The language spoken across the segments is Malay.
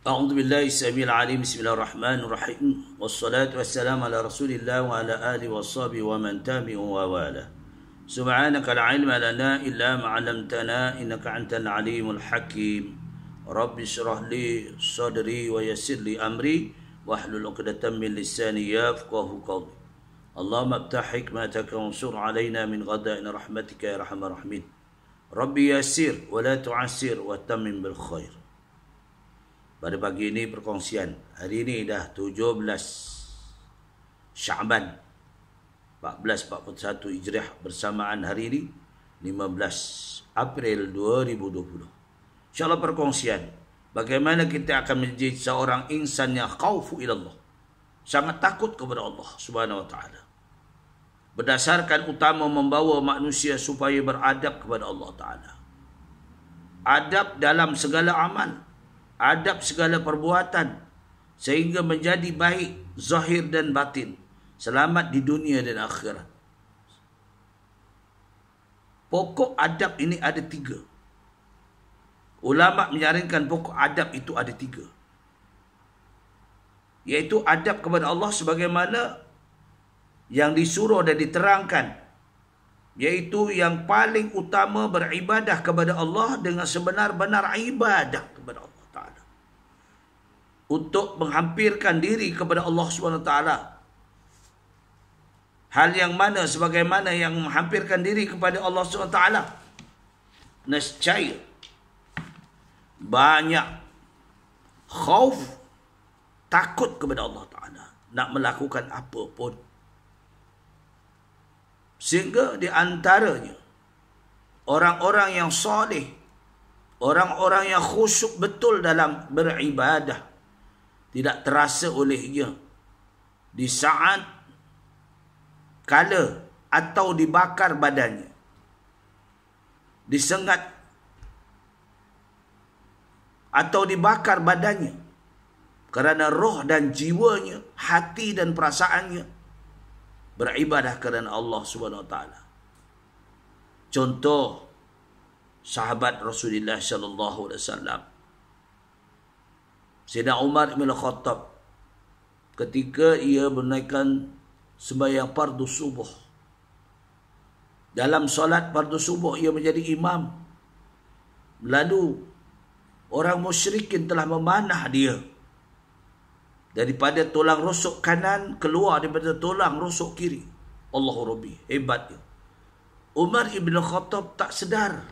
أعوذ بالله السميع العليم بسم الله الرحمن الرحيم والصلاة والسلام على رسول الله وعلى آله وصحبه ومن تبعه ووالاه سبحانك لا علم لنا إلا ما علمتنا إنك أنت العليم الحكيم رب اشرح لي صدري ويسر لي أمري واحلل عقدة من لساني يفقهوا قولي اللهم افتح حكمتك وانصر علينا من غدائن رحمتك يا أرحم الراحمين ربي يسر ولا تعسر وتمم بالخير. Pada pagi ini perkongsian. Hari ini dah 17 Sya'ban 1441 Hijriah, bersamaan hari ini 15 April 2020. InsyaAllah perkongsian bagaimana kita akan menjadi seorang insan yang khaufu ilallah, sangat takut kepada Allah Subhanahu wa taala. Berdasarkan utama membawa manusia supaya beradab kepada Allah taala. Adab dalam segala amal, adab segala perbuatan, sehingga menjadi baik zahir dan batin, selamat di dunia dan akhirat. Pokok adab ini ada 3. Ulama menyarankan pokok adab itu ada 3, iaitu adab kepada Allah sebagaimana yang disuruh dan diterangkan, iaitu yang paling utama beribadah kepada Allah dengan sebenar-benar ibadah kepada Allah Ta'ala, untuk menghampirkan diri kepada Allah SWT. Hal yang mana sebagaimana yang menghampirkan diri kepada Allah SWT, nescaya banyak khauf, takut kepada Allah Ta'ala, nak melakukan apa pun. Sehingga di antaranya orang-orang yang soleh, orang-orang yang khusyuk betul dalam beribadah, tidak terasa olehnya di saat kala atau dibakar badannya, disengat atau dibakar badannya, kerana roh dan jiwanya, hati dan perasaannya beribadah kerana Allah Subhanahu wa taala. Contoh sahabat Rasulullah sallallahu alaihi wasallam, Sayyidina Umar bin Khattab, ketika ia menaikkan sembahyang fardu subuh. Dalam solat fardu subuh ia menjadi imam. Lalu orang musyrikin telah memanah dia daripada tulang rusuk kanan keluar daripada tulang rusuk kiri. Allahu Rabbi, hebatnya. Umar ibn Khattab tak sedar,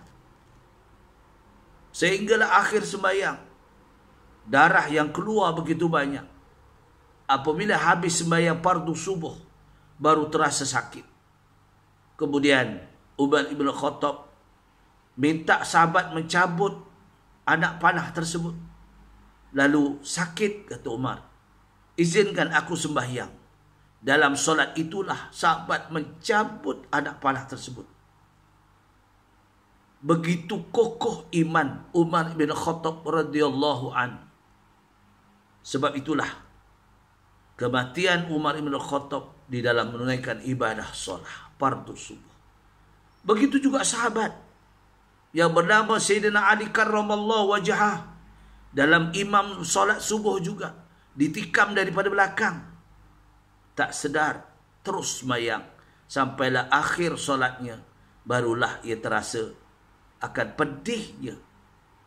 sehinggalah akhir sembahyang darah yang keluar begitu banyak. Apabila habis sembahyang fardu subuh baru terasa sakit. Kemudian Umar ibn Khattab minta sahabat mencabut anak panah tersebut. Lalu sakit, kata Umar, izinkan aku sembahyang. Dalam solat itulah sahabat mencabut anak panah tersebut. Begitu kokoh iman Umar bin Khattab radhiyallahu an. Sebab itulah kematian Umar bin Khattab di dalam menunaikan ibadah solat fardu subuh. Begitu juga sahabat yang bernama Sayyidina Ali karramallahu wajhah, dalam imam solat subuh juga ditikam daripada belakang, tak sedar, terus sembahyang sampailah akhir solatnya, barulah ia terasa akan pedihnya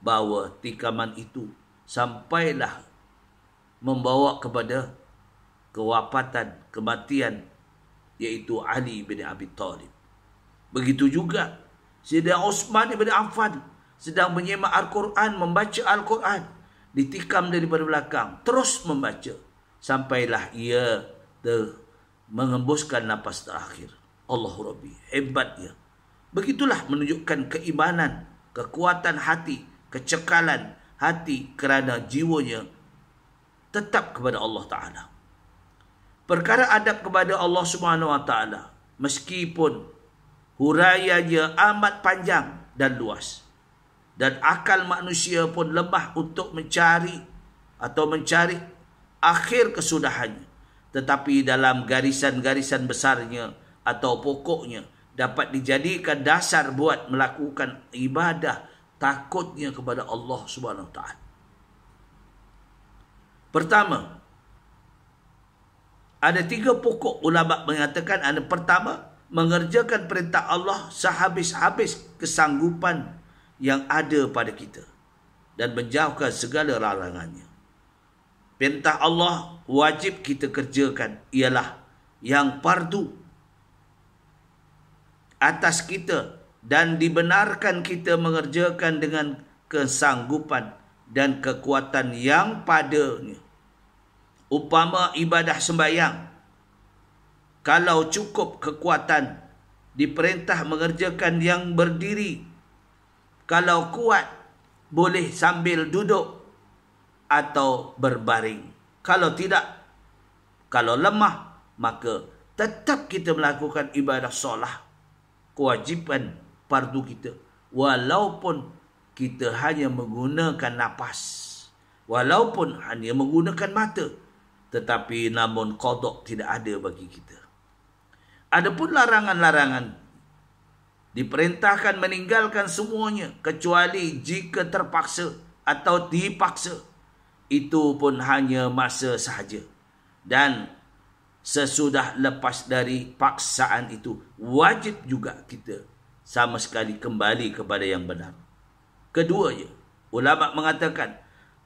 bahawa tikaman itu sampailah membawa kepada kewafatan, kematian, iaitu Ali bin Abi Thalib. Begitu juga Sayyidina Uthman bin Affan sedang menyemak Al-Quran, membaca Al-Quran, ditikam daripada belakang, terus membaca sampailah ia mengembuskan nafas terakhir. Allahu Rabbi, hebatnya. Begitulah menunjukkan keimanan, kekuatan hati, kecekalan hati kerana jiwanya tetap kepada Allah Ta'ala. Perkara adab kepada Allah Subhanahu wa taala, meskipun huraiannya amat panjang dan luas, dan akal manusia pun lemah untuk mencari akhir kesudahannya, tetapi dalam garisan-garisan besarnya atau pokoknya dapat dijadikan dasar buat melakukan ibadah takutnya kepada Allah Subhanahu wa taala. Pertama, ada 3 pokok ulama mengatakan. Ada pertama, mengerjakan perintah Allah sehabis-habis kesanggupan yang ada pada kita dan menjauhkan segala larangannya. Perintah Allah wajib kita kerjakan ialah yang fardu atas kita dan dibenarkan kita mengerjakan dengan kesanggupan dan kekuatan yang padanya. Umpama ibadah sembahyang, kalau cukup kekuatan, diperintah mengerjakan yang berdiri. Kalau kuat, boleh sambil duduk atau berbaring. Kalau tidak, kalau lemah, maka tetap kita melakukan ibadah solat, kewajiban fardu kita, walaupun kita hanya menggunakan nafas, walaupun hanya menggunakan mata, tetapi namun qada tidak ada bagi kita. Adapun larangan-larangan, diperintahkan meninggalkan semuanya kecuali jika terpaksa atau dipaksa. Itu pun hanya masa sahaja. Dan sesudah lepas dari paksaan itu, wajib juga kita sama sekali kembali kepada yang benar. Keduanya, ulama mengatakan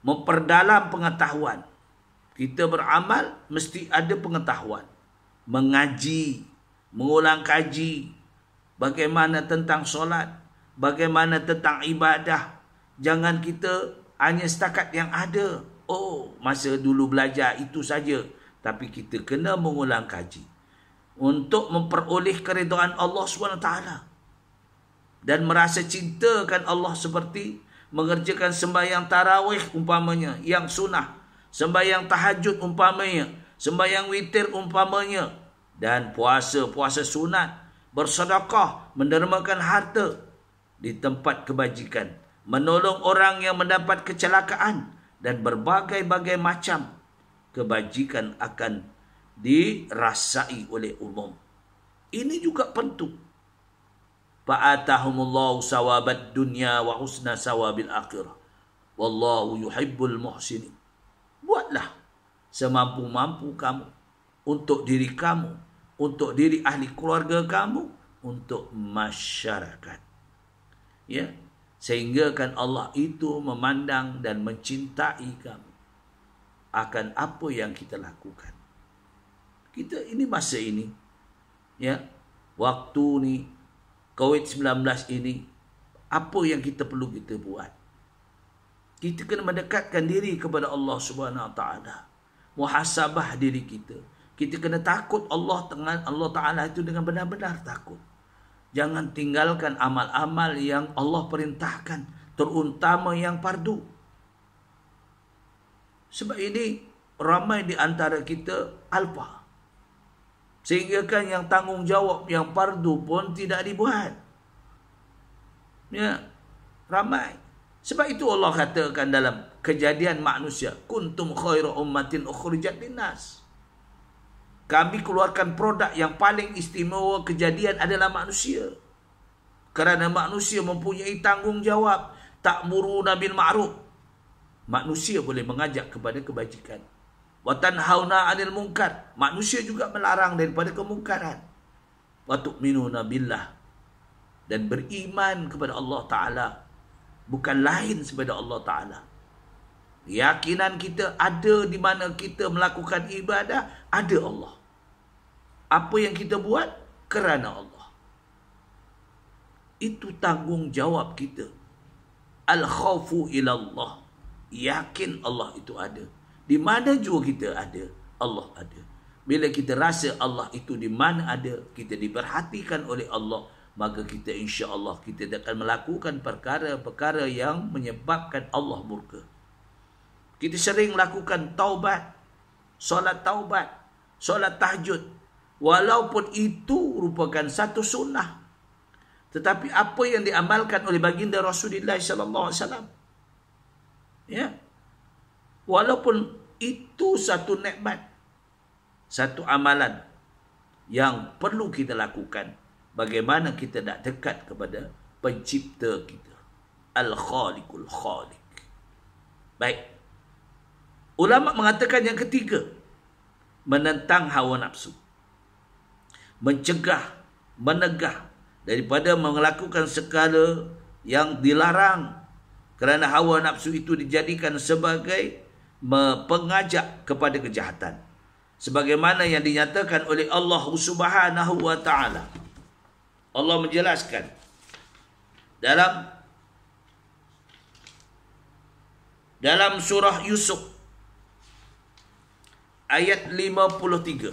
memperdalam pengetahuan. Kita beramal mesti ada pengetahuan. Mengaji, mengulang kaji, bagaimana tentang solat, bagaimana tentang ibadah. Jangan kita hanya setakat yang ada. Oh, masa dulu belajar itu saja. Tapi kita kena mengulang kaji untuk memperoleh keridhaan Allah SWT dan merasa cintakan Allah, seperti mengerjakan sembahyang tarawih umpamanya yang sunnah, sembahyang tahajud umpamanya, sembahyang witir umpamanya, dan puasa sunat, bersedekah, mendermakan harta di tempat kebajikan, menolong orang yang mendapat kecelakaan, dan berbagai-bagai macam kebajikan akan dirasai oleh umum. Ini juga penting. Fa'atahumullahu sawabad dunya wa husna sawabil akhirah. Wallahu yuhibbul muhsinin. Buatlah semampu-mampu kamu untuk diri kamu, untuk diri ahli keluarga kamu, untuk masyarakat. Ya, sehingga kan Allah itu memandang dan mencintai kamu akan apa yang kita lakukan. Kita ini masa ini, ya, waktu ni COVID-19 ini, apa yang kita perlu kita buat? Kita kena mendekatkan diri kepada Allah Subhanahu Wa Taala. Muhasabah diri kita. Kita kena takut Allah Taala itu dengan benar-benar takut. Jangan tinggalkan amal-amal yang Allah perintahkan, terutama yang fardu. Sebab ini ramai di antara kita alpa. Sehingga kan yang tanggungjawab yang fardu pun tidak dibuat. Ya, ramai. Sebab itu Allah katakan dalam Kejadian manusia, kuntum khairu ummatin ukhrijat linnas. Kami keluarkan produk yang paling istimewa Kejadian adalah manusia. Kerana manusia mempunyai tanggungjawab. Ta'muruna bil ma'ruf. Manusia boleh mengajak kepada kebajikan. Wa tanhauna 'anil munkar. Manusia juga melarang daripada kemungkaran. Wa tu'minuna billah. Dan beriman kepada Allah Ta'ala. Bukan lain kepada Allah Ta'ala. Keyakinan kita ada di mana kita melakukan ibadah, ada Allah. Apa yang kita buat kerana Allah. Itu tanggungjawab kita. Al-khawfu ilallah. Yakin Allah itu ada. Di mana juga kita ada, Allah ada. Bila kita rasa Allah itu di mana ada, kita diperhatikan oleh Allah, maka kita insya-Allah kita akan melakukan perkara-perkara yang menyebabkan Allah murka. Kita sering melakukan taubat, solat taubat, solat tahajud. Walaupun itu merupakan satu sunnah, tetapi apa yang diamalkan oleh baginda Rasulullah sallallahu alaihi wasallam, ya, walaupun itu satu nikmat, satu amalan yang perlu kita lakukan, bagaimana kita nak dekat kepada pencipta kita, Al-Khaliqul Khaliq. Baik, Ulama mengatakan yang ketiga, menentang hawa nafsu. Mencegah, menegah daripada melakukan segala yang dilarang, kerana hawa nafsu itu dijadikan sebagai pengajak kepada kejahatan. Sebagaimana yang dinyatakan oleh Allah Subhanahu wa taala. Allah menjelaskan dalam surah Yusuf ayat 53.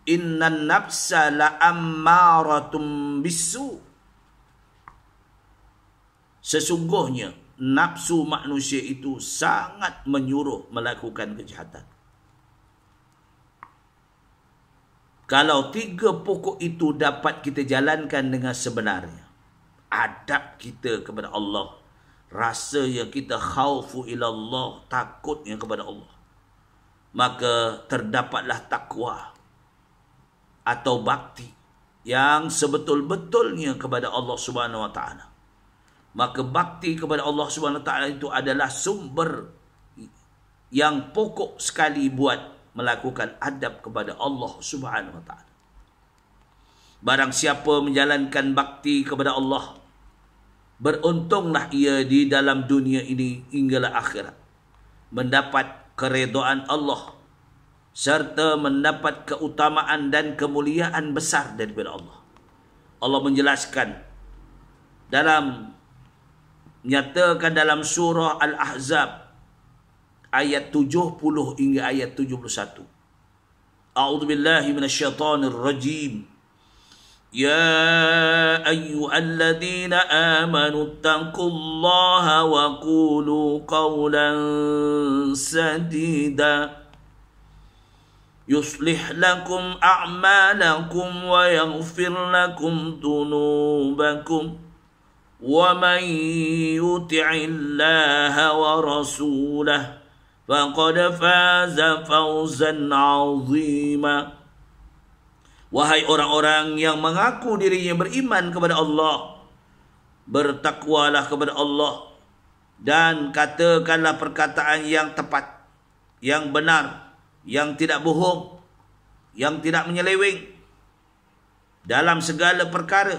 Innan nafsa la'ammaratum bisu. Sesungguhnya nafsu manusia itu sangat menyuruh melakukan kejahatan. Kalau tiga pokok itu dapat kita jalankan dengan sebenarnya, adab kita kepada Allah, rasa yang kita khaufu ilallah, takutnya kepada Allah, maka terdapatlah takwa atau bakti yang sebetul-betulnya kepada Allah Subhanahu wa taala. Maka bakti kepada Allah Subhanahu wa taala itu adalah sumber yang pokok sekali buat melakukan adab kepada Allah Subhanahu wa taala. Barang siapa menjalankan bakti kepada Allah, beruntunglah ia di dalam dunia ini hinggalah akhirat, mendapat keredaan Allah serta mendapat keutamaan dan kemuliaan besar daripada Allah. Allah menjelaskan menyatakan dalam surah Al-Ahzab ayat 70 hingga ayat 71. A'udzu billahi minasyaitonir rajim. Ya ayyuhalladzina amanu taqullaha wa qulu qawlan sadida. Yuslih lakum a'malakum wa yaghfir lakum dhunubakum. Wa man yuti'illaha wa rasulahu faqad faza fawzan 'azima. Wahai orang-orang yang mengaku dirinya beriman kepada Allah, bertakwalah kepada Allah dan katakanlah perkataan yang tepat, yang benar, yang tidak bohong, yang tidak menyeleweng dalam segala perkara,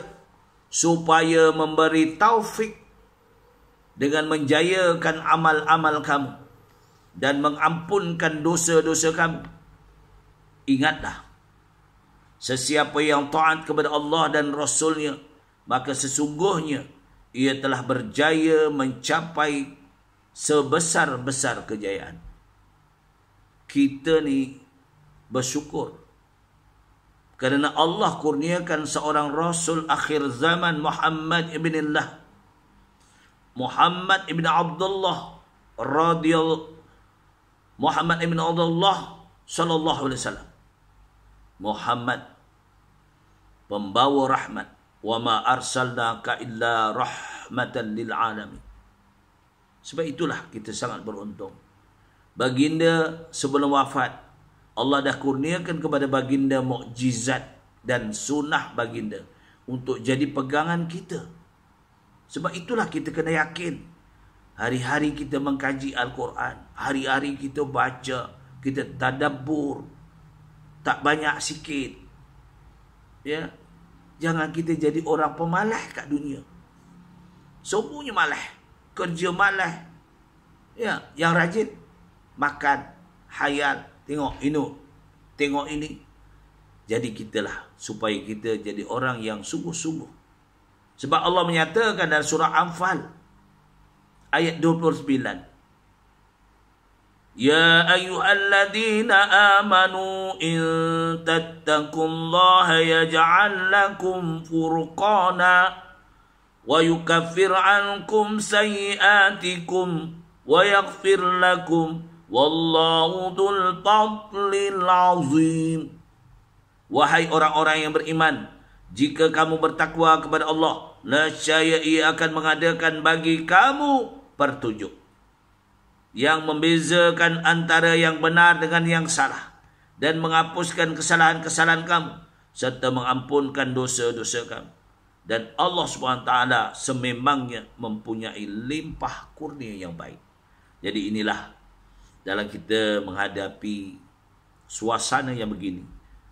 supaya memberi taufik dengan menjayakan amal-amal kamu dan mengampunkan dosa-dosa kamu. Ingatlah, sesiapa yang taat kepada Allah dan Rasulnya, maka sesungguhnya ia telah berjaya mencapai sebesar-besar kejayaan. Kita ni bersyukur kerana Allah kurniakan seorang Rasul akhir zaman, Muhammad ibn Abdullah sallallahu alaihi wasallam. Muhammad pembawa rahmat. Wa ma arsalnaka illa rahmatan lil alamin. Sebab itulah kita sangat beruntung. Baginda sebelum wafat, Allah dah kurniakan kepada baginda mukjizat dan sunnah baginda untuk jadi pegangan kita. Sebab itulah kita kena yakin. Hari-hari kita mengkaji Al-Quran, hari-hari kita baca, kita tadabbur, tak banyak sikit. Ya, jangan kita jadi orang pemalas kat dunia. Semuanya malas, kerja malas. Ya, yang rajin makan, hayal, tengok ini. Jadi kitalah supaya kita jadi orang yang sungguh-sungguh. Sebab Allah menyatakan dalam surah Anfal ayat 29. Ya ayyuhalladzina amanu in tattaqullaha yaj'al lakum furqana wa yukaffir ankum sayyi'atikum wa yaghfir lakum wallahu dzul fadlil azim. Wahai orang-orang yang beriman, jika kamu bertakwa kepada Allah, nescaya Ia akan mengadakan bagi kamu petunjuk yang membezakan antara yang benar dengan yang salah dan menghapuskan kesalahan-kesalahan kamu serta mengampunkan dosa-dosa kamu. Dan Allah SWT sememangnya mempunyai limpah kurnia yang baik. Jadi inilah dalam kita menghadapi suasana yang begini.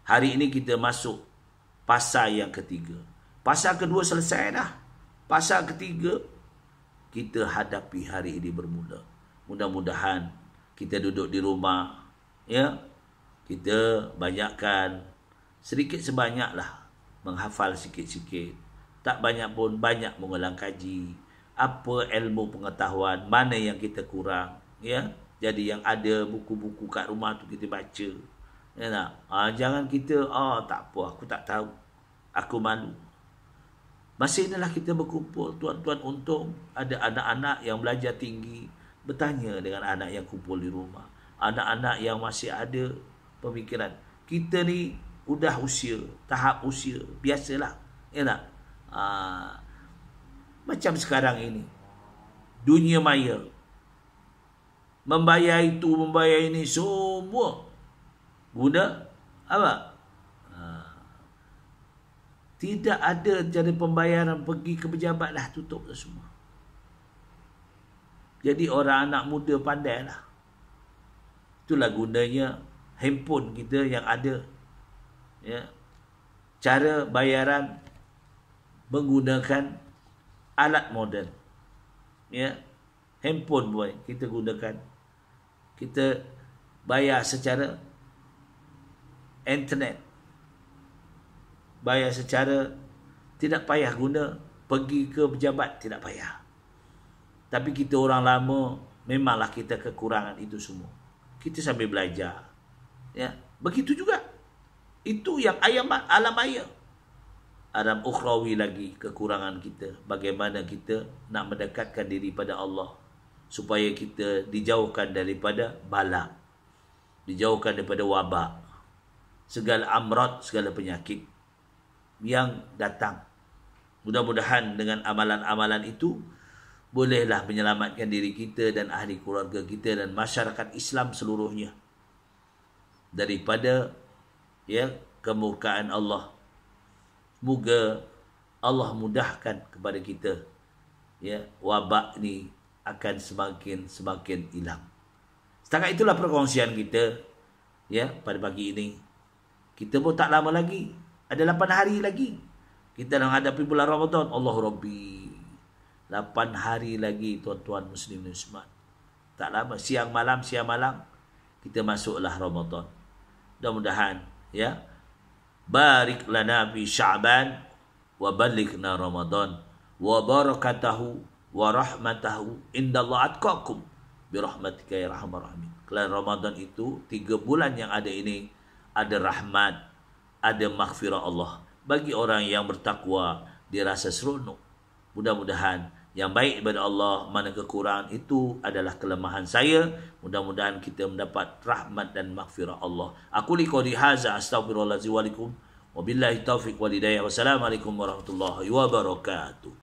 Hari ini kita masuk fasa yang ketiga. Fasa kedua selesai dah. Fasa ketiga kita hadapi hari ini bermula. Mudah-mudahan kita duduk di rumah, ya, kita banyakkan sedikit sebanyaklah menghafal sikit-sikit. Tak banyak pun banyak mengulang kaji. Apa ilmu pengetahuan, mana yang kita kurang, ya. Jadi yang ada buku-buku kat rumah tu kita baca. Ya tak? Jangan kita, tak apa, aku tak tahu. Aku malu. Masa inilah kita berkumpul. Tuan-tuan untung ada anak-anak yang belajar tinggi. Bertanya dengan anak yang kumpul di rumah. Anak-anak yang masih ada pemikiran. Kita ni udah usia, tahap usia. Biasalah. Ya tak? Macam sekarang ini. Dunia maya. Membayar itu, membayar ini, semua guna apa? Tidak ada cara pembayaran pergi ke pejabat dah, tutup dah semua. Jadi orang anak muda pandai lah. Itulah gunanya handphone kita yang ada. Ya. Cara bayaran menggunakan alat moden. Ya. Handphone boy kita gunakan. Kita bayar secara internet. Bayar secara tidak payah guna pergi ke pejabat, tidak payah. Tapi kita orang lama memanglah kita kekurangan itu semua. Kita sambil belajar. Ya, begitu juga. Itu yang alam maya. Alam ukhrawi lagi kekurangan kita. Bagaimana kita nak mendekatkan diri pada Allah supaya kita dijauhkan daripada bala, dijauhkan daripada wabak, segala amrat, segala penyakit yang datang. Mudah-mudahan dengan amalan-amalan itu bolehlah menyelamatkan diri kita dan ahli keluarga kita dan masyarakat Islam seluruhnya daripada kemurkaan Allah. Semoga Allah mudahkan kepada kita, wabak ni akan semakin hilang. Setakat itulah perkongsian kita pada pagi ini. Kita pun tak lama lagi, ada 8 hari lagi kita nak hadapi bulan Ramadan. Allah Rabbi, 8 hari lagi tuan-tuan muslim dan muslimat. Tak lama, siang malam kita masuklah Ramadan. Mudah-mudahan barik lana fi Sya'ban wa balighna Ramadan wa barakatahu wa rahmatahu indallah atqakum birahmatika ya arhamar rahimin. Kelak Ramadan itu 3 bulan yang ada ini, ada rahmat, ada maghfirah Allah. Bagi orang yang bertakwa, dia rasa seronok. Mudah-mudahan yang baik daripada Allah, mana kekurangan itu adalah kelemahan saya. Mudah-mudahan kita mendapat rahmat dan maghfirah Allah. Aku liqauli hadza astaghfirullahalazim wa lakum wa billahi taufiq wal hidayah. Wassalamualaikum warahmatullahi wabarakatuh.